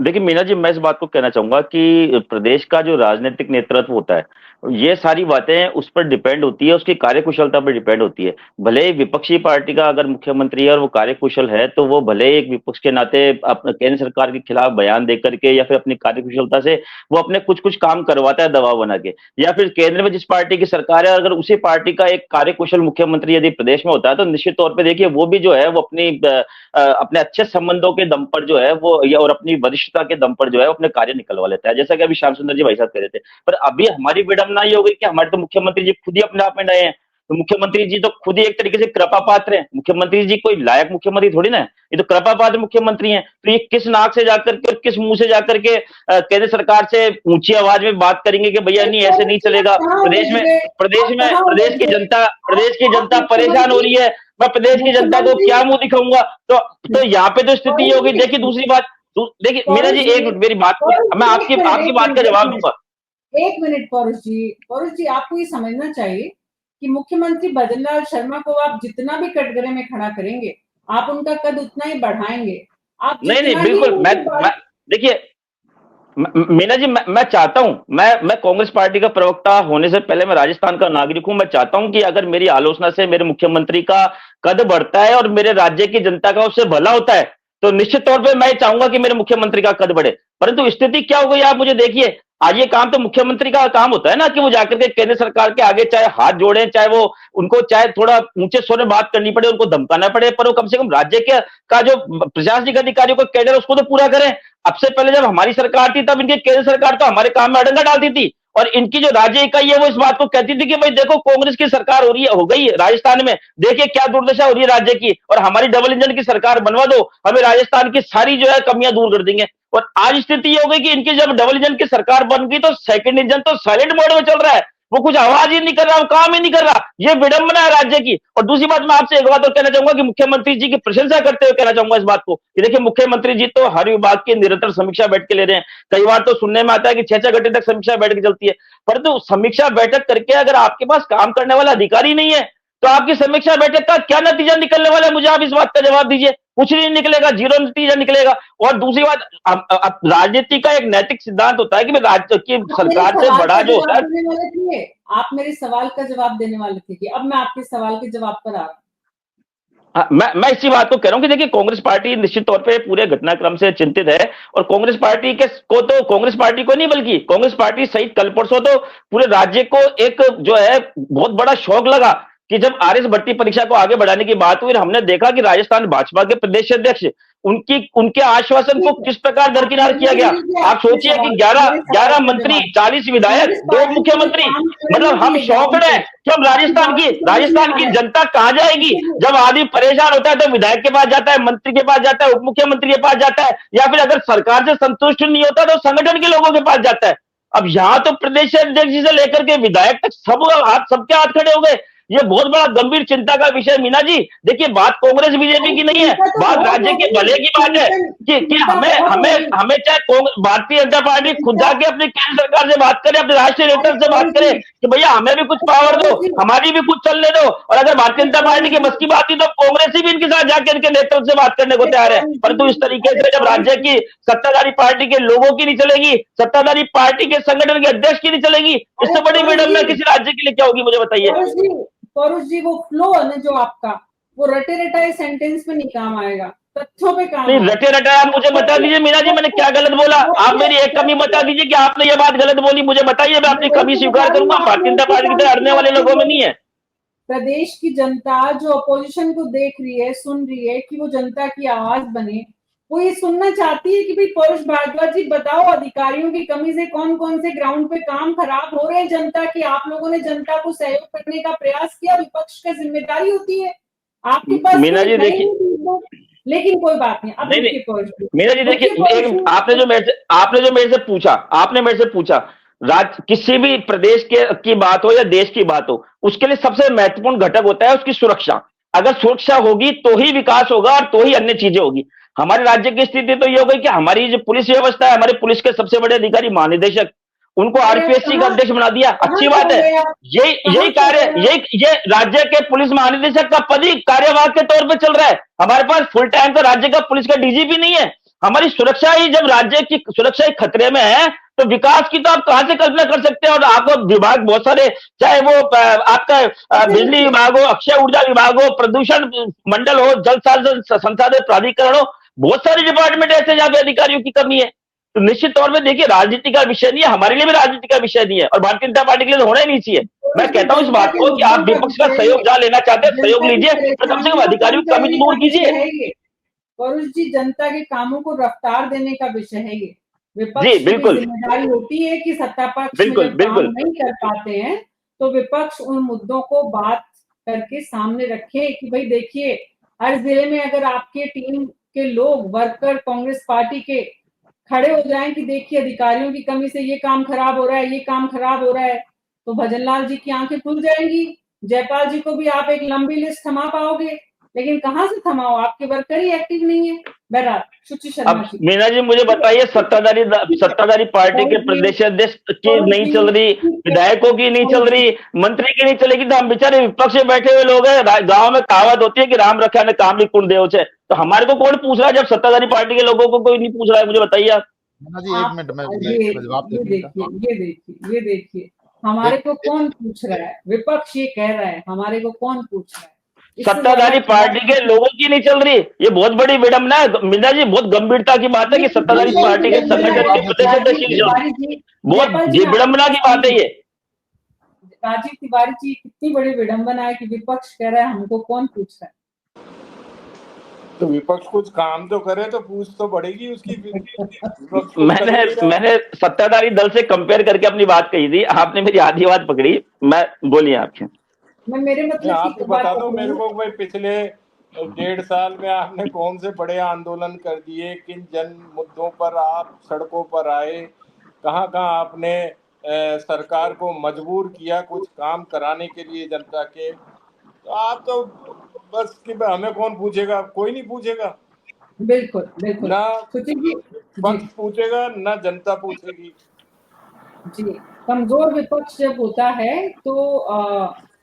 देखिए मीना जी, मैं इस बात को कहना चाहूंगा कि प्रदेश का जो राजनीतिक नेतृत्व होता है, ये सारी बातें उस पर डिपेंड होती है, उसकी कार्यकुशलता पर डिपेंड होती है। भले ही विपक्षी पार्टी का अगर मुख्यमंत्री है और वो कार्यकुशल है, तो वो भले ही एक विपक्ष के नाते अपने केंद्र सरकार के खिलाफ बयान दे करके या फिर अपनी कार्यकुशलता से वो अपने कुछ कुछ काम करवाता है दबाव बना के, या फिर केंद्र में जिस पार्टी की सरकार है, अगर उसी पार्टी का एक कार्यकुशल मुख्यमंत्री यदि प्रदेश में होता है, तो निश्चित तौर पर देखिए वो भी जो है वो अपने अच्छे संबंधों के दम पर जो है वो, या और अपनी वरिष्ठता के दम पर जो है वो अपने कार्य निकलवा लेता है, जैसा कि अभी श्याम सुंदर जी भाई साहब कह रहे थे। पर अभी हमारी विडंबना ये हो गई कि हमारे तो मुख्यमंत्री जी खुद ही अपने आप में नए हैं। तो मुख्यमंत्री जी तो खुद ही एक तरीके से कृपा पात्र हैं। मुख्यमंत्री जी कोई लायक मुख्यमंत्री थोड़ी ना है, ये तो कृपा पात्र मुख्यमंत्री हैं। तो ये किस नाक से जाकर के और किस मुंह से जाकर के केंद्र सरकार से ऊंची आवाज में बात करेंगे कि भैया नहीं ऐसे नहीं चलेगा। प्रदेश की जनता परेशान हो रही है, मैं प्रदेश की जनता को क्या मुंह दिखाऊंगा। तो यहाँ पे तो स्थिति ये होगी। देखिए दूसरी बात, देखिए मीरा जी, एक मिनट मेरी बात, मैं आपकी बात का जवाब दूंगा। 1 मिनट पौरुष जी, आपको ये समझना चाहिए कि मुख्यमंत्री भजनलाल शर्मा को आप जितना भी कटघरे में खड़ा करेंगे, आप उनका कद उतना ही बढ़ाएंगे। आप नहीं बिल्कुल, मैं देखिए मीना जी, मैं चाहता हूं, मैं कांग्रेस पार्टी का प्रवक्ता होने से पहले मैं राजस्थान का नागरिक हूं। मैं चाहता हूं कि अगर मेरी आलोचना से मेरे मुख्यमंत्री का कद बढ़ता है और मेरे राज्य की जनता का उससे भला होता है, तो निश्चित तौर पे मैं चाहूंगा कि मेरे मुख्यमंत्री का कद बढ़े। परंतु स्थिति क्या हो गई आप मुझे देखिए, आज ये काम तो मुख्यमंत्री का काम होता है ना कि वो जाकर के केंद्र सरकार के आगे चाहे हाथ जोड़े, चाहे वो उनको चाहे थोड़ा ऊंचे स्वर में बात करनी पड़े, उनको धमकाना पड़े, पर वो कम से कम राज्य के का जो प्रशासनिक अधिकारियों का कैडर उसको तो पूरा करें। अब से पहले जब हमारी सरकार थी तब इनकी केंद्र सरकार तो हमारे काम में अड़ंगा डालती थी, और इनकी जो राज्य इकाई है वो इस बात को कहती थी कि भाई देखो कांग्रेस की सरकार हो गई है राजस्थान में, देखिए क्या दुर्दशा हो रही है राज्य की, और हमारी डबल इंजन की सरकार बनवा दो, हमें राजस्थान की सारी जो है कमियां दूर कर देंगे। और आज स्थिति ये हो गई कि इनकी जब डबल इंजन की सरकार बन गई तो सेकंड इंजन तो साइलेंट मोड में चल रहा है, वो कुछ आवाज ही नहीं कर रहा, वो काम ही नहीं कर रहा। ये विडंबना है राज्य की। और दूसरी बात, मैं आपसे एक बात और कहना चाहूंगा कि मुख्यमंत्री जी की प्रशंसा करते हुए कहना चाहूंगा इस बात को कि देखिए मुख्यमंत्री जी तो हर विभाग की निरंतर समीक्षा बैठ के ले रहे हैं। कई बार तो सुनने में आता है कि 6-6 घंटे तक समीक्षा बैठ के चलती है, परंतु समीक्षा बैठक करके अगर आपके पास काम करने वाला अधिकारी नहीं है तो आपकी समीक्षा बैठक का क्या नतीजा निकलने वाला है? मुझे आप इस बात का जवाब दीजिए। कुछ नहीं निकलेगा, जीरो नतीजा निकलेगा। और दूसरी बात, अब राजनीति का एक नैतिक सिद्धांत होता है कि राज्य की सरकार से बड़ा जो होता है। आप मेरे सवाल का जवाब देने वाले थे कि अब मैं आपके सवाल के जवाब पर आ रहा हूं। हाँ, मैं इसी बात को कह रहा हूं कि देखिए कांग्रेस पार्टी निश्चित तौर पे पूरे घटनाक्रम से चिंतित है, और कांग्रेस पार्टी कांग्रेस पार्टी को नहीं बल्कि कांग्रेस पार्टी सहित कल परसों तो पूरे राज्य को एक जो है बहुत बड़ा शौक लगा कि जब आरएस भर्ती परीक्षा को आगे बढ़ाने की बात हुई, हमने देखा कि राजस्थान भाजपा के प्रदेश अध्यक्ष उनके आश्वासन को किस प्रकार दरकिनार किया गया। आप सोचिए कि 11 मंत्री, 40 विधायक, 2 मुख्यमंत्री, मतलब हम शौकड है कि हम राजस्थान की जनता कहां जाएगी? जब आदमी परेशान होता है तो विधायक के पास जाता है, मंत्री के पास जाता है, उप मुख्यमंत्री के पास जाता है, या फिर अगर सरकार से संतुष्ट नहीं होता तो संगठन के लोगों के पास जाता है। अब यहां तो प्रदेश अध्यक्ष जी से लेकर के विधायक तक सबके हाथ खड़े हो गए। ये बहुत बड़ा गंभीर चिंता का विषय। मीना जी देखिए, बात कांग्रेस बीजेपी की नहीं है, बात राज्य के भले की बात है कि हमें चाहे भारतीय जनता पार्टी खुद जाके अपनी केंद्र सरकार से बात करे, अपने राष्ट्रीय नेतृत्व से बात करे कि भैया हमें भी कुछ पावर दो, हमारी भी कुछ चलने दो। और अगर भारतीय जनता पार्टी की बस की बात थी तो कांग्रेस ही भी इनके साथ जाकर इनके नेतृत्व से बात करने को तैयार है। परंतु इस तरीके से जब राज्य की सत्ताधारी पार्टी के लोगों की नहीं चलेगी, सत्ताधारी पार्टी के संगठन के अध्यक्ष की नहीं चलेगी, इससे बड़ी विडंबना किसी राज्य के लिए क्या होगी? मुझे बताइए। पौरुष जी, वो फ्लो है ना जो आपका, वो रटे रटाए सेंटेंस में नहीं काम आएगा, तथ्यों पे काम नहीं, आएगा। रटे रटाए आप मुझे बता दीजिए मीना जी, मैंने क्या गलत बोला? आप मेरी एक कमी बता दीजिए कि आपने ये बात गलत बोली, मुझे बताइए, मैं अपनी कमी स्वीकार करूंगा। भारतीय जनता पार्टी की तरह अड़ने वाले लोगों में नहीं है। प्रदेश की जनता जो अपोजिशन को देख रही है, सुन रही है कि वो जनता की आवाज बने, वो ये सुनना चाहती है कि भाई पौरुष भारद्वाज जी बताओ, अधिकारियों की कमी से कौन कौन से ग्राउंड पे काम खराब हो रहे हैं जनता की? आप लोगों ने जनता को सहयोग करने का प्रयास किया, विपक्ष का जिम्मेदारी होती है। आपके पास मीना जी देखिए, लेकिन कोई बात नहीं। अब मीना जी देखिए, आपने जो मेरे से पूछा किसी भी प्रदेश की बात हो या देश की बात हो, उसके लिए सबसे महत्वपूर्ण घटक होता है उसकी सुरक्षा। अगर सुरक्षा होगी तो ही विकास होगा और तो ही अन्य चीजें होगी। हमारे राज्य की स्थिति तो ये हो गई कि हमारी जो पुलिस व्यवस्था है, हमारे पुलिस के सबसे बड़े अधिकारी महानिदेशक, उनको आरपीएससी का अध्यक्ष बना दिया, अच्छी बात है। यही कार्य, ये राज्य के पुलिस महानिदेशक का पद ही कार्यवाहक के तौर पे चल रहा है। हमारे पास फुल टाइम तो राज्य का पुलिस का डीजीपी नहीं है। हमारी सुरक्षा ही, जब राज्य की सुरक्षा ही खतरे में है तो विकास की तो आप कहां से कल्पना कर सकते हैं? और आपको विभाग बहुत सारे, चाहे वो आपका बिजली विभाग हो, अक्षय ऊर्जा विभाग हो, प्रदूषण मंडल हो, जल संसाधन प्राधिकरण हो, बहुत सारे डिपार्टमेंट ऐसे जहां पे अधिकारियों की कमी है। तो निश्चित तौर पे देखिए, राजनीति का विषय नहीं है, हमारे लिए भी राजनीति का विषय नहीं है, और भारतीय जनता पार्टी के लिए तो होना ही नहीं चाहिए। मैं कहता हूं इस बात को कि आप विपक्ष का सहयोग जहां लेना चाहते हैं सहयोग लीजिए, तो कम से कम अधिकारियों की कमी तो दूर कीजिए। पौरुष जी, जनता के कामों को रफ्तार देने का विषय है ये। विपक्ष जी की बिल्कुल, जिम्मेदारी होती है कि सत्ता पक्ष में बिल्कुल जब बिल्कुल काम नहीं कर पाते हैं तो विपक्ष उन मुद्दों को बात करके सामने रखे कि भाई देखिए, हर जिले में अगर आपके टीम के लोग, वर्कर कांग्रेस पार्टी के खड़े हो जाएं कि देखिए अधिकारियों की कमी से ये काम खराब हो रहा है, ये काम खराब हो रहा है, तो भजनलाल जी की आंखें खुल जाएंगी। जयपाल जी को भी आप एक लंबी लिस्ट थमा पाओगे, लेकिन कहां से थमाओ? आपके वर्कर ही एक्टिव नहीं है। बहरहाल, सुचि शर्मा अब मीना जी मुझे बताइए, सत्ताधारी पार्टी के प्रदेश अध्यक्ष की नहीं चल रही, विधायकों की नहीं चल रही, मंत्री की नहीं चलेगी, तो हम बेचारे विपक्ष में बैठे हुए लोग हैं। गांव में कहावत होती है कि राम रखा ने काम भी कुण देव छे, तो हमारे को कौन पूछ रहा है जब सत्ताधारी पार्टी के लोगों को कोई नहीं पूछ रहा है? मुझे बताइए आप। जी एक मिनट में जवाब ये देखिए, हमारे को कौन पूछ रहा है? विपक्ष ये कह रहा है हमारे को कौन पूछ रहा है? सत्ताधारी पार्टी के लोगों की नहीं चल रही, ये बहुत बड़ी विडंबना है मीना जी। बहुत गंभीरता की बात है कि सत्ताधारी पार्टी के संगठन के प्रदेश अध्यक्ष नहीं चल रही, बहुत विडंबना की बात है ये। राजीव तिवारी जी, कितनी बड़ी विडंबना है कि विपक्ष कह रहा है हमको कौन पूछ रहा है? तो विपक्ष कुछ काम तो करे तो पूछ तो बढ़ेगी उसकी। विपक्ष कुछ कर ही मैंने नहीं रहा। मैंने सत्ताधारी दल से कंपेयर करके अपनी बात कही थी, आपने मेरी आधी बात पकड़ी। मैं बोलिए आपके। मैं मेरे नहीं, मतलब आप की तो बात बता कर दो रही मेरे हूँ। को भाई, पिछले 1.5 साल में आपने कौन से बड़े आंदोलन कर दिए, किन जन मुद्दों पर आप सड़कों पर आए, कहाँ कहाँ आपने सरकार को मजबूर किया कुछ काम कराने के लिए जनता के। तो आप तो बस कि भाई हमें कौन पूछेगा, कोई नहीं पूछेगा, बिल्कुल बिल्कुल। ना सुचित जी, जी पक्ष पूछेगा ना जनता पूछेगी। जी। कमजोर विपक्ष जब होता है तो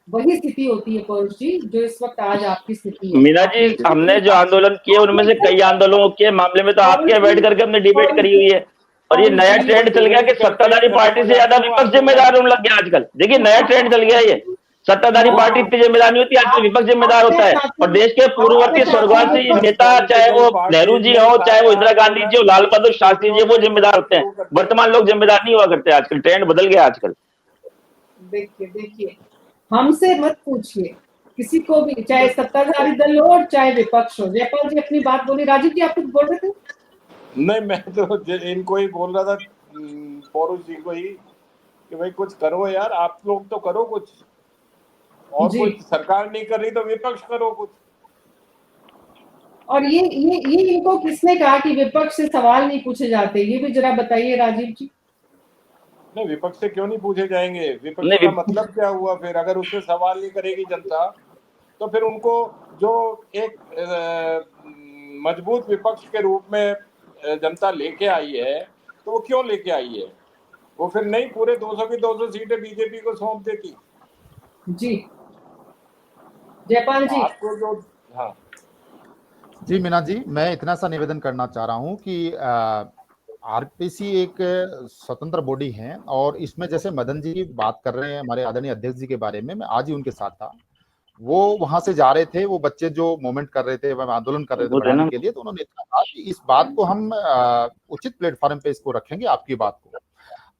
वही स्थिति होती है पौरुष जी, जो इस वक्त आज आपकी स्थिति है। मीना जी, आपने हमने जो आंदोलन किए उनमें से कई आंदोलों के मामले में तो आपके यहाँ बैठ करके हमने डिबेट करी हुई है। और ये नया ट्रेंड चल गया कि सत्ताधारी पार्टी से ज्यादा विपक्ष जिम्मेदार होने लग गया आजकल। देखिए नया ट्रेंड चल गया ये, सत्ताधारी पार्टी इतनी जिम्मेदार नहीं होती, आजकल विपक्ष जिम्मेदार होता है। और देश के पूर्ववर्ती स्वर्गवासी नेता, चाहे वो नेहरू जी हो, चाहे वो इंदिरा गांधी जी हो, लाल बहादुर शास्त्री जी, वो जिम्मेदार होते हैं। वर्तमान लोग जिम्मेदार नहीं हुआ करते आजकल, ट्रेंड बदल गया आजकल। देखिए देखिए, हमसे मत पूछिए, किसी को भी, चाहे सत्ताधारी दल हो और चाहे विपक्ष हो। जयपाल जी अपनी बात बोली। राजीव जी आप कुछ बोल रहे थे? नहीं, मैं तो इनको ही बोल रहा था, पौरुष जी को ही, कि भाई कुछ करो यार, आप लोग तो करो कुछ, और जी। कुछ सरकार नहीं कर रही तो विपक्ष करो कुछ। और ये इनको किसने कहा कि विपक्ष से सवाल नहीं पूछे जाते? ये भी जरा बताइए राजीव जी। नहीं, विपक्ष से क्यों नहीं पूछे जाएंगे? विपक्ष नहीं, का मतलब क्या हुआ फिर? अगर उससे सवाल नहीं करेगी जनता, तो फिर उनको जो एक मजबूत विपक्ष के रूप में जनता लेके आई है, तो वो क्यों लेके आई है? वो फिर नहीं पूरे 200 की 200 सीटें बीजेपी को सौंप देती। जी जयपाल जी। आपको जो, हाँ जी मीना जी, मैं इतना सा निवेदन करना चाह रहा हूं कि आरपीसी एक स्वतंत्र बॉडी है, और इसमें जैसे मदन जी की बात कर रहे हैं हमारे आदरणीय अध्यक्ष जी के बारे में, मैं आज ही उनके साथ था। वो वहां से जा रहे थे, वो बच्चे जो मूवमेंट कर रहे थे, आंदोलन कर रहे थे बढ़ाने के लिए, तो उन्होंने इतना कहा कि इस बात को हम उचित प्लेटफॉर्म पे इसको रखेंगे, आपकी बात को।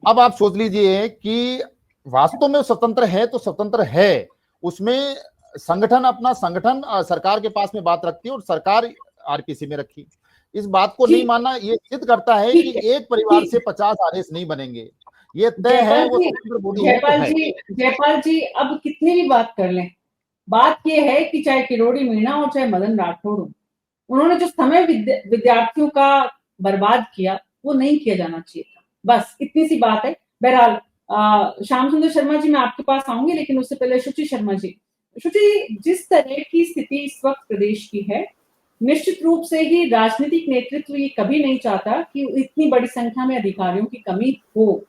अब आप सोच लीजिए कि वास्तव में स्वतंत्र है तो स्वतंत्र है, उसमें संगठन अपना संगठन सरकार के पास में बात रखती है, और सरकार आरपीसी में रखी। इस बात को नहीं मानना ये सिद्ध करता है कि एक परिवार से 50 आरएस नहीं बनेंगे, ये तय है। वो स्वतंत्र बॉडी है तो है। जयपाल जी अब कितनी भी बात कर लें, बात यह है कि चाहे किरोड़ी मीणा और चाहे मदन राठौड़ हो, उन्होंने जो समय विद्यार्थियों का बर्बाद किया वो नहीं किया जाना चाहिए था। बस इतनी सी बात है। बहरहाल श्याम सुंदर शर्मा जी मैं आपके पास आऊंगी, लेकिन उससे पहले शुचि शर्मा जी। शुचि, जिस तरह की स्थिति इस वक्त प्रदेश की है, निश्चित रूप से ही राजनीतिक नेतृत्व ये कभी नहीं चाहता कि इतनी बड़ी संख्या में अधिकारियों की कमी हो,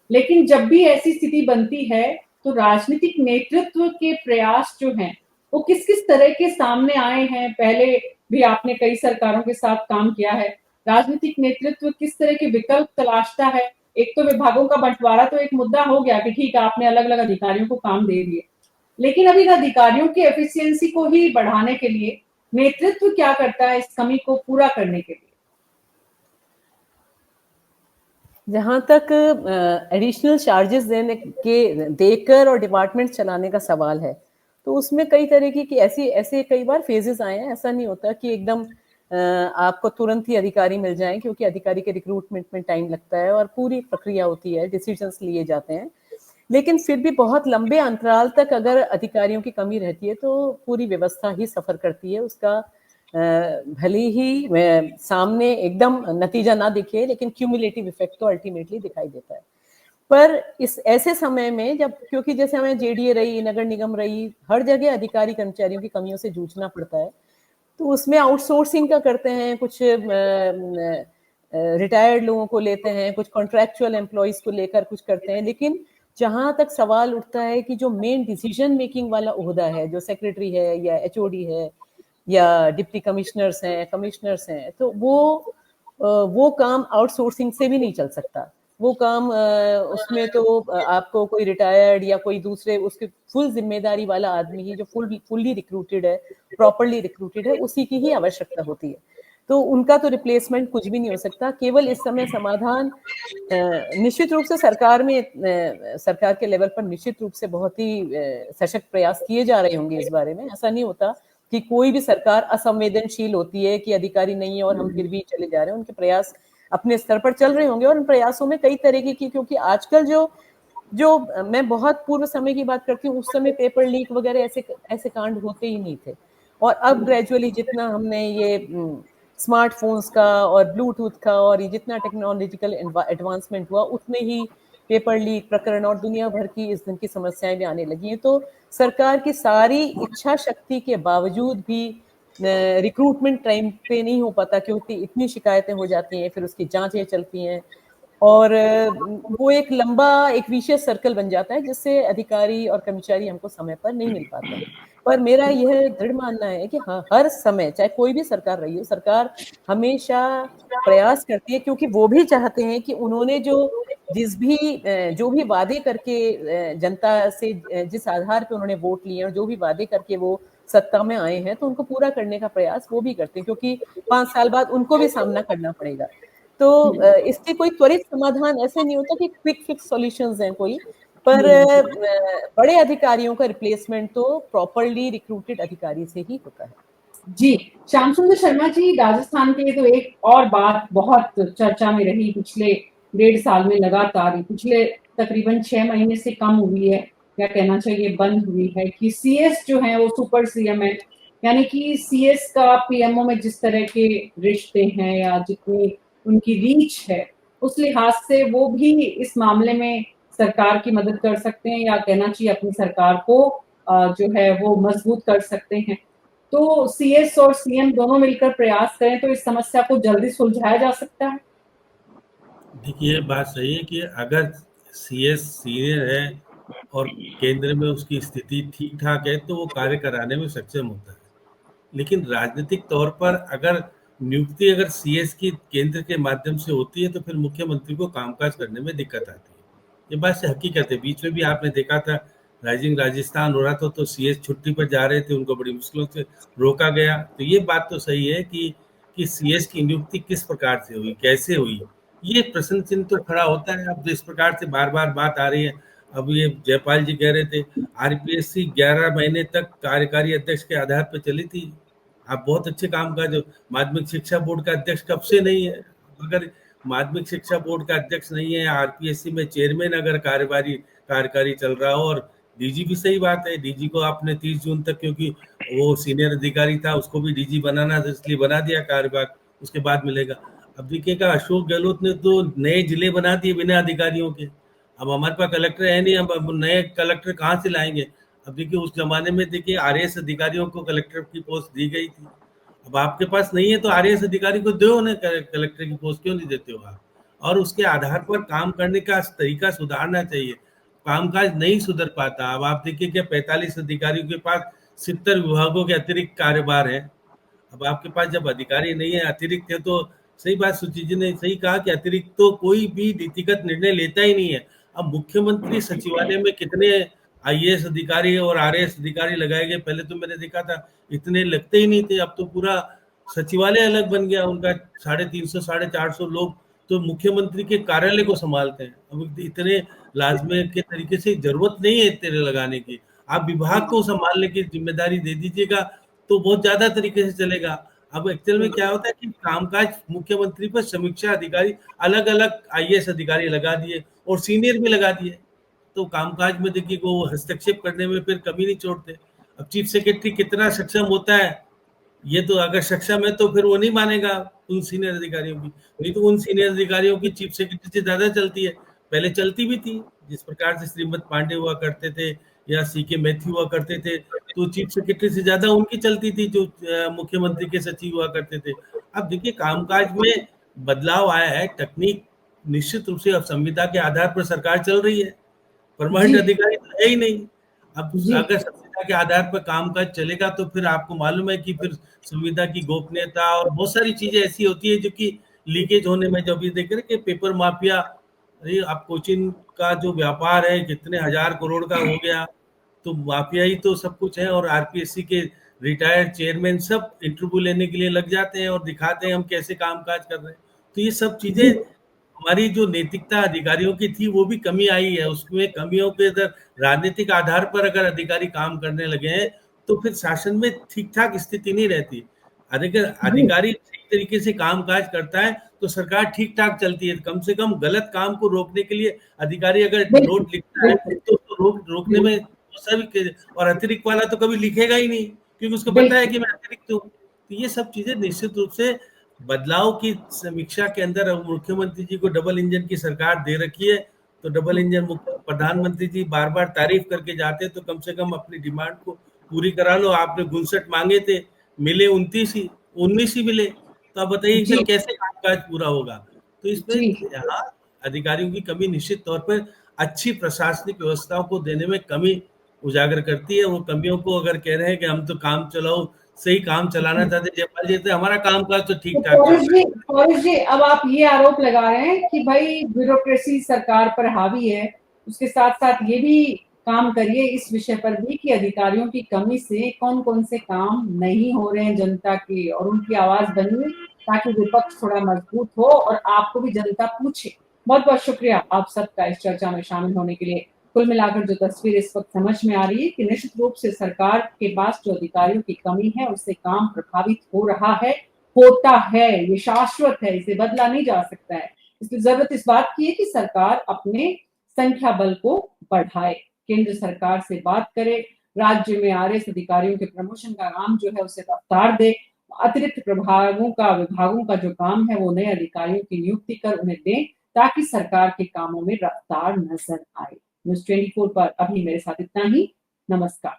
लेकिन जब भी ऐसी स्थिति बनती है तो राजनीतिक नेतृत्व के प्रयास जो हैं वो किस किस तरह के सामने आए हैं। पहले भी आपने कई सरकारों के साथ काम किया है। राजनीतिक नेतृत्व किस तरह के विकल्प तलाशता है? एक तो विभागों का बंटवारा तो एक मुद्दा हो गया कि ठीक है आपने अलग अलग अधिकारियों को काम दे दिए, लेकिन अभी अधिकारियों की एफिशिएंसी को ही बढ़ाने के लिए नेतृत्व क्या करता है इस कमी को पूरा करने के लिए? जहाँ तक एडिशनल चार्जेस देकर और डिपार्टमेंट चलाने का सवाल है, तो उसमें कई तरीके की ऐसे कई बार फेजेस आए हैं। ऐसा नहीं होता कि एकदम आपको तुरंत ही अधिकारी मिल जाएं, क्योंकि अधिकारी के रिक्रूटमेंट में टाइम लगता है और पूरी प्रक्रिया होती है, डिसीजंस लिए जाते हैं। लेकिन फिर भी बहुत लंबे अंतराल तक अगर अधिकारियों की कमी रहती है तो पूरी व्यवस्था ही सफर करती है। उसका भले ही सामने एकदम नतीजा ना दिखे, लेकिन क्यूमुलेटिव इफेक्ट तो अल्टीमेटली दिखाई देता है। पर इस ऐसे समय में जब, क्योंकि जैसे हमें जेडीए रही, नगर निगम रही, हर जगह अधिकारी कर्मचारियों की कमियों से जूझना पड़ता है, तो उसमें आउटसोर्सिंग का करते हैं, कुछ रिटायर्ड लोगों को लेते हैं, कुछ कॉन्ट्रैक्चुअल एम्प्लॉयज को लेकर कुछ करते हैं। लेकिन जहां तक सवाल उठता है कि जो मेन डिसीजन मेकिंग वाला ओहदा है, जो सेक्रेटरी है या एचओडी है या डिप्टी कमिश्नर्स हैं, तो वो काम आउटसोर्सिंग से भी नहीं चल सकता। वो काम उसमें तो आपको कोई रिटायर्ड या कोई दूसरे उसके फुल जिम्मेदारी वाला आदमी ही, जो फुल्ली रिक्रूटेड है, प्रॉपरली रिक्रूटेड है, उसी की ही आवश्यकता होती है। तो उनका तो रिप्लेसमेंट कुछ भी नहीं हो सकता। केवल इस समय समाधान निश्चित रूप से सरकार के लेवल पर निश्चित रूप से बहुत ही सशक्त प्रयास किए जा रहे होंगे इस बारे में। ऐसा नहीं होता कि कोई भी सरकार असंवेदनशील होती है कि अधिकारी नहीं है और हम फिर भी चले जा रहे हैं। उनके प्रयास अपने स्तर पर चल रहे होंगे और उन प्रयासों में कई तरीके की, क्योंकि आजकल जो मैं बहुत पूर्व समय की बात करती हूँ, उस समय पेपर लीक वगैरह ऐसे कांड होते ही नहीं थे। और अब ग्रेजुअली जितना हमने ये स्मार्टफोन्स का और ब्लूटूथ का और ये जितना टेक्नोलॉजिकल एडवांसमेंट हुआ, उतने ही पेपर लीक प्रकरण और दुनिया भर की इस ढंग की समस्याएं भी आने लगी हैं। तो सरकार की सारी इच्छा शक्ति के बावजूद भी रिक्रूटमेंट टाइम पे नहीं हो पाता, क्योंकि इतनी शिकायतें हो जाती हैं, फिर उसकी जांचें चलती हैं और वो एक लंबा एक विशियस सर्कल बन जाता है, जिससे अधिकारी और कर्मचारी हमको समय पर नहीं मिल पाते हैं। पर मेरा यह दृढ़ मानना है कि हर समय, चाहे कोई भी सरकार रही हो, सरकार हमेशा प्रयास करती है, क्योंकि वो भी चाहते हैं कि उन्होंने जो भी वादे करके जनता से जिस आधार पर उन्होंने वोट लिए और जो भी वादे करके वो सत्ता में आए हैं, तो उनको पूरा करने का प्रयास वो भी करते हैं, क्योंकि 5 साल बाद उनको भी सामना करना पड़ेगा। तो इसके कोई त्वरित समाधान ऐसे नहीं होता कि क्विक फिक्स सॉल्यूशंस हैं कोई, पर बड़े अधिकारियों का रिप्लेसमेंट तो प्रॉपरली रिक्रूटेड अधिकारी से ही होता है। जी, श्याम सुंदर शर्मा जी, राजस्थान के तो एक और बात बहुत चर्चा में रही पिछले 1.5 साल में लगातार, पिछले तकरीबन 6 महीने से कम हुई है, या कहना चाहिए बंद हुई है, कि सीएस जो है वो सुपर सीएम है। यानी कि सीएस का पीएमओ में जिस तरह के रिश्ते हैं या जितनी उनकी रीच है, उस लिहाज से वो भी इस मामले में सरकार की मदद कर सकते हैं, या कहना चाहिए अपनी सरकार को जो है वो मजबूत कर सकते हैं। तो सीएस और सीएम दोनों मिलकर प्रयास करें तो इस समस्या को जल्दी सुलझाया जा सकता है। देखिए, बात सही है कि अगर सीएस सीनियर है और केंद्र में उसकी स्थिति ठीक ठाक है तो वो कार्य कराने में सक्षम होता है। लेकिन राजनीतिक तौर पर अगर नियुक्ति अगर सीएस की केंद्र के माध्यम से होती है तो फिर मुख्यमंत्री को कामकाज करने में दिक्कत आती है। ये बात से हकीकत है। बीच में भी आपने देखा था, राइजिंग राजस्थान हो रहा था तो सीएस छुट्टी पर जा रहे थे, उनको बड़ी मुश्किलों से रोका गया। तो ये बात तो सही है कि सीएस की नियुक्ति किस प्रकार से हुई, कैसे हुई, ये प्रश्न चिन्ह तो खड़ा होता है। अब जिस प्रकार से बार बार बात आ रही है, अब ये जयपाल जी कह रहे थे आरपीएससी 11 महीने तक कार्यकारी अध्यक्ष के आधार पर चली थी। आप बहुत अच्छे काम का, जो माध्यमिक शिक्षा बोर्ड का अध्यक्ष कब से नहीं है, अगर माध्यमिक शिक्षा बोर्ड का अध्यक्ष नहीं है, आरपीएससी में चेयरमैन अगर कार्यकारी चल रहा हो, और डीजी भी सही बात है, डीजी को आपने 30 जून तक, क्योंकि वो सीनियर अधिकारी था, उसको भी डीजी बनाना था, इसलिए बना दिया कार्यभार, उसके बाद मिलेगा। अब देखिएगा, अशोक गहलोत ने तो नए जिले बना दिए बिना अधिकारियों के। अब हमारे पास कलेक्टर है नहीं, अब नए कलेक्टर कहाँ से लाएंगे। अब देखिए, उस जमाने में देखिए आरएएस अधिकारियों को कलेक्टर की पोस्ट दी गई थी। अब आपके पास नहीं है तो आरएएस अधिकारी को दो ना कलेक्टर की पोस्ट, क्यों नहीं देते हो आप। और उसके आधार पर काम करने का तरीका सुधारना चाहिए। कामकाज नहीं सुधर पाता। अब आप देखिए कि 45 अधिकारियों के पास 70 विभागों के अतिरिक्त कार्यभार है। अब आपके पास जब अधिकारी नहीं है, अतिरिक्त है, तो सही बात सुची जी ने सही कहा कि अतिरिक्त तो कोई भी नीतिगत निर्णय लेता ही नहीं है। अब मुख्यमंत्री सचिवालय में कितने आईएएस अधिकारी और आरएएस अधिकारी लगाए गए, पहले तो मैंने देखा था इतने लगते ही नहीं थे। अब तो पूरा सचिवालय अलग बन गया उनका, 350 450 लोग तो मुख्यमंत्री के कार्यालय को संभालते हैं। अब इतने लाजमी के तरीके से जरूरत नहीं है इतने लगाने की। आप विभाग को संभालने की जिम्मेदारी दे दीजिएगा तो बहुत ज्यादा तरीके से चलेगा। अब एक्चुअल में क्या होता है कि कामकाज मुख्यमंत्री पर समीक्षा अधिकारी अलग अलग आईएएस अधिकारी लगा दिए और सीनियर भी लगा दिए, तो कामकाज में देखिए वो हस्तक्षेप करने में फिर कमी नहीं छोड़ते। अब चीफ सेक्रेटरी कितना सक्षम होता है, ये तो अगर सक्षम है तो फिर वो नहीं मानेगा उन सीनियर अधिकारियों की, नहीं तो उन सीनियर अधिकारियों की चीफ सेक्रेटरी से ज्यादा चलती है, पहले चलती भी थी। जिस प्रकार से श्रीमद पांडे हुआ करते थे या सीके मैथ्यू हुआ करते थे, तो चीफ सेक्रेटरी से ज्यादा उनकी चलती थी जो मुख्यमंत्री के सचिव हुआ करते थे। अब देखिए कामकाज में बदलाव आया है, तकनीक निश्चित रूप से अब संविदा के आधार पर सरकार चल रही है, परमानेंट अधिकारी तो है ही नहीं। अब अगर संविदा के आधार पर कामकाज चलेगा तो फिर आपको मालूम है कि फिर संविदा की गोपनीयता और बहुत सारी चीजें ऐसी होती है जो कि लीकेज होने में, जब ये देख रहे कि पेपर माफिया, अरे अब कोचिन का जो व्यापार है कितने 1000 करोड़ का हो गया, तो माफिया ही तो सब कुछ है। और आरपीएससी के रिटायर्ड चेयरमैन सब इंटरव्यू लेने के लिए लग जाते हैं और दिखाते हैं हम कैसे कामकाज कर रहे हैं। तो ये सब चीजें, हमारी जो नैतिकता अधिकारियों की थी वो भी कमी आई है। उसमें कमियों के राजनीतिक आधार पर अगर अधिकारी काम करने लगे हैं तो फिर शासन में ठीक ठाक स्थिति नहीं रहती। अगर अधिकारी सही तरीके से कामकाज करता है तो सरकार ठीक ठाक चलती है। कम से कम गलत काम को रोकने के लिए अधिकारी अगर बिल्कुल, नोट लिखता है बिल्कुल, तो उसको रोकने में वो सभी, और अतिरिक्त वाला तो कभी लिखेगा ही नहीं, क्योंकि उसको पता है कि मैं अतिरिक्त हूँ। तो ये सब चीजें निश्चित रूप से बदलाव की समीक्षा के अंदर मुख्यमंत्री जी को डबल इंजन की सरकार दे रखी है, तो डबल इंजन प्रधानमंत्री जी बार बार तारीफ करके जाते, तो कम से कम अपनी डिमांड को पूरी करा लो। आपने 59 मांगे थे, मिले 19 ही मिले, तो आप बताइए जी फिर कैसे कामकाज पूरा होगा। तो इसमें जी यहाँ अधिकारियों की कमी निश्चित तौर पर अच्छी प्रशासनिक व्यवस्थाओं को देने में कमी उजागर करती है। वो कमियों को अगर कह रहे हैं कि हम तो काम चलाओ, सही काम चलाना चाहते जयपाल जी, तो हमारा कामकाज तो ठीक ठाक चल रहा है। पौरिश जी, अब आप ये आरोप लगा रहे हैं कि भाई ब्यूरोक्रेसी सरकार पर हावी है, उसके साथ साथ ये भी काम करिए इस विषय पर भी कि अधिकारियों की कमी से कौन कौन से काम नहीं हो रहे हैं जनता की, और उनकी आवाज बनिए ताकि विपक्ष थोड़ा मजबूत हो और आपको भी जनता पूछे। बहुत बहुत शुक्रिया आप सबका इस चर्चा में शामिल होने के लिए। कुल मिलाकर जो तस्वीर इस वक्त समझ में आ रही है कि निश्चित रूप से सरकार के पास जो अधिकारियों की कमी है उससे काम प्रभावित हो रहा है, होता है, ये शाश्वत है, इसे बदला नहीं जा सकता है। इसलिए जरूरत इस बात की है कि सरकार अपने संख्या बल को बढ़ाए, केंद्र सरकार से बात करे, राज्य में आरएस अधिकारियों के प्रमोशन का काम जो है उसे रफ्तार दे, अतिरिक्त विभागों का जो काम है वो नए अधिकारियों की नियुक्ति कर उन्हें दें ताकि सरकार के कामों में रफ्तार नजर आए। न्यूज़ 24 पर अभी मेरे साथ इतना ही। नमस्कार।